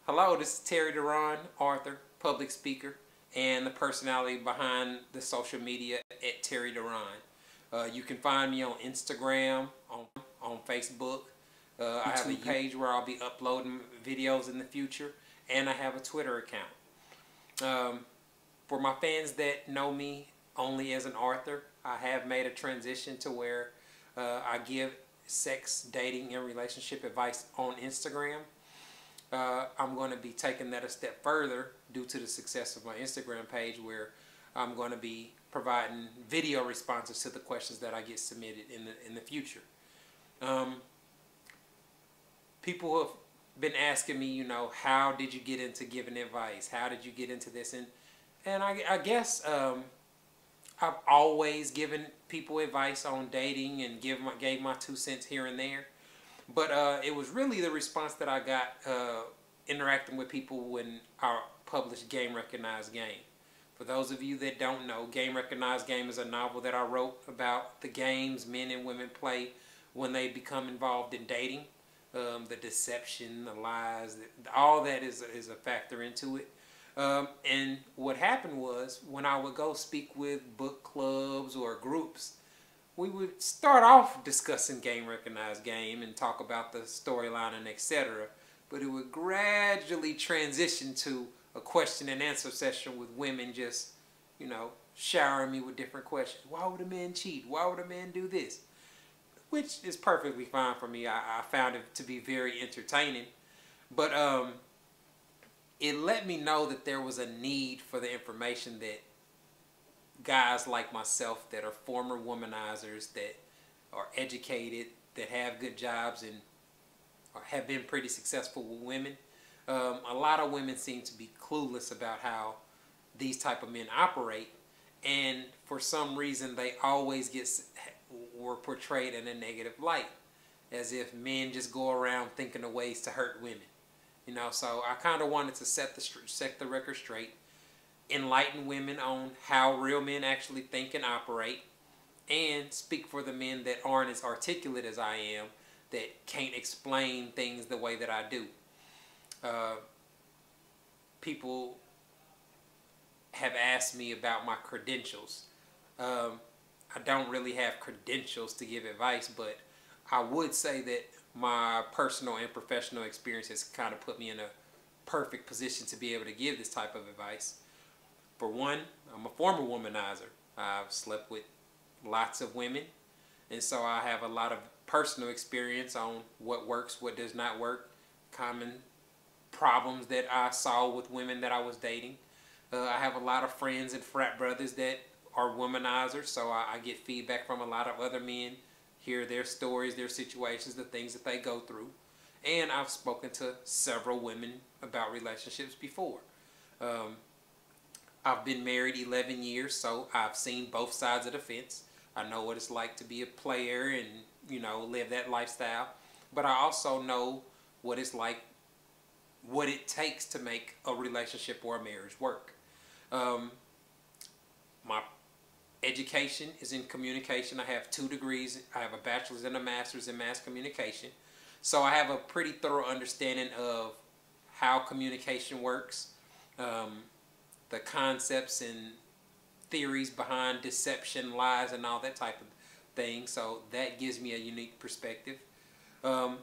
Hello, this is Deron, author, public speaker, and the personality behind the social media at Terry Deron. You can find me on Instagram, on Facebook. I have a page where I'll be uploading videos in the future, and I have a Twitter account. For my fans that know me only as an author, I have made a transition to where I give sex, dating, and relationship advice on Instagram. I'm going to be taking that a step further due to the success of my Instagram page, where I'm going to be providing video responses to the questions that I get submitted in the future. People have been asking me, how did you get into giving advice? How did you get into this? And I guess I've always given people advice on dating and gave my 2 cents here and there. But it was really the response that I got interacting with people when I published Game Recognized Game. For those of you that don't know, Game Recognized Game is a novel that I wrote about the games men and women play when they become involved in dating. The deception, the lies, all that is a factor into it. And what happened was, when I would go speak with book clubs or groups, we would start off discussing Game Recognized Game and talk about the storyline and etc. But it would gradually transition to a question and answer session with women just, showering me with different questions. Why would a man cheat? Why would a man do this? Which is perfectly fine for me. I found it to be very entertaining. But it let me know that there was a need for the information that guys like myself that are former womanizers, that are educated, that have good jobs and have been pretty successful with women. A lot of women seem to be clueless about how these type of men operate, and for some reason they always were portrayed in a negative light, as if men just go around thinking of ways to hurt women. So I kind of wanted to set the record straight, enlighten women on how real men actually think and operate, and speak for the men that aren't as articulate as I am, that can't explain things the way that I do. People have asked me about my credentials. I don't really have credentials to give advice, but I would say that my personal and professional experience has kind of put me in a perfect position to be able to give this type of advice. For one, I'm a former womanizer. I've slept with lots of women, and so I have a lot of personal experience on what works, what does not work, common problems that I saw with women that I was dating. I have a lot of friends and frat brothers that are womanizers, so I get feedback from a lot of other men, hear their stories, their situations, the things that they go through. And I've spoken to several women about relationships before. I've been married 11 years, so I've seen both sides of the fence. I know what it's like to be a player and, live that lifestyle. But I also know what it's like, what it takes to make a relationship or a marriage work. My education is in communication. I have 2 degrees. I have a bachelor's and a master's in mass communication. So I have a pretty thorough understanding of how communication works, the concepts and theories behind deception, lies, and all that type of thing. So that gives me a unique perspective. I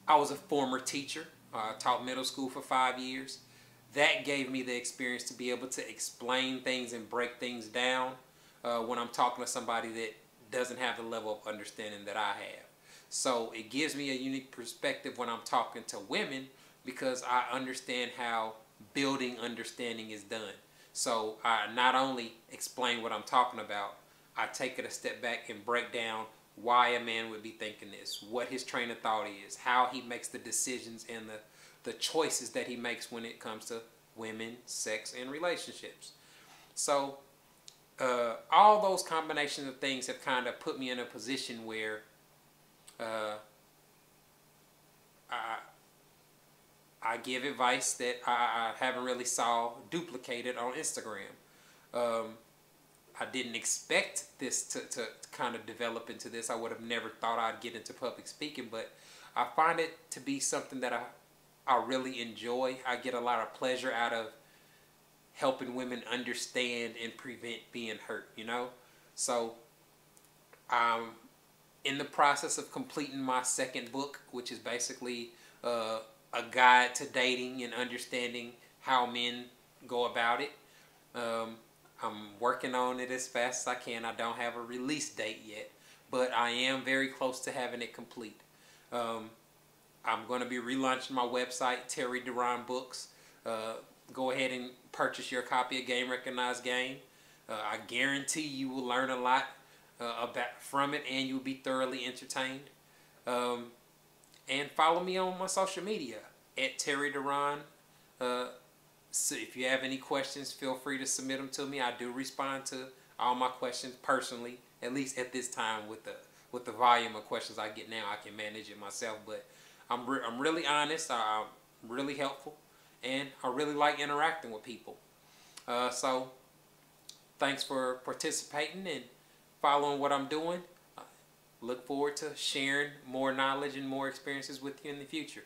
was a former teacher. I taught middle school for 5 years. That gave me the experience to be able to explain things and break things down when I'm talking to somebody that doesn't have the level of understanding that I have. So it gives me a unique perspective when I'm talking to women, because I understand how building understanding is done. So I not only explain what I'm talking about, I take it a step back and break down why a man would be thinking this, what his train of thought is, how he makes the decisions and the choices that he makes when it comes to women, sex, and relationships. So all those combinations of things have kind of put me in a position where I give advice that I haven't really saw duplicated on Instagram. I didn't expect this to kind of develop into this. I would have never thought I'd get into public speaking, but I find it to be something that I I really enjoy. I get a lot of pleasure out of helping women understand and prevent being hurt, you know? So I'm in the process of completing my second book, which is basically a guide to dating and understanding how men go about it. I'm working on it as fast as I can. I don't have a release date yet, but I am very close to having it complete. I'm going to be relaunching my website, Terry Deron Books. Go ahead and purchase your copy of Game Recognized Game. I guarantee you will learn a lot from it, and you'll be thoroughly entertained. And follow me on my social media at Terry Deron. So if you have any questions, feel free to submit them to me. I do respond to all my questions personally, at least at this time with the volume of questions I get now. I can manage it myself, but I'm really honest. I'm really helpful, and I really like interacting with people. So thanks for participating and following what I'm doing. Look forward to sharing more knowledge and more experiences with you in the future.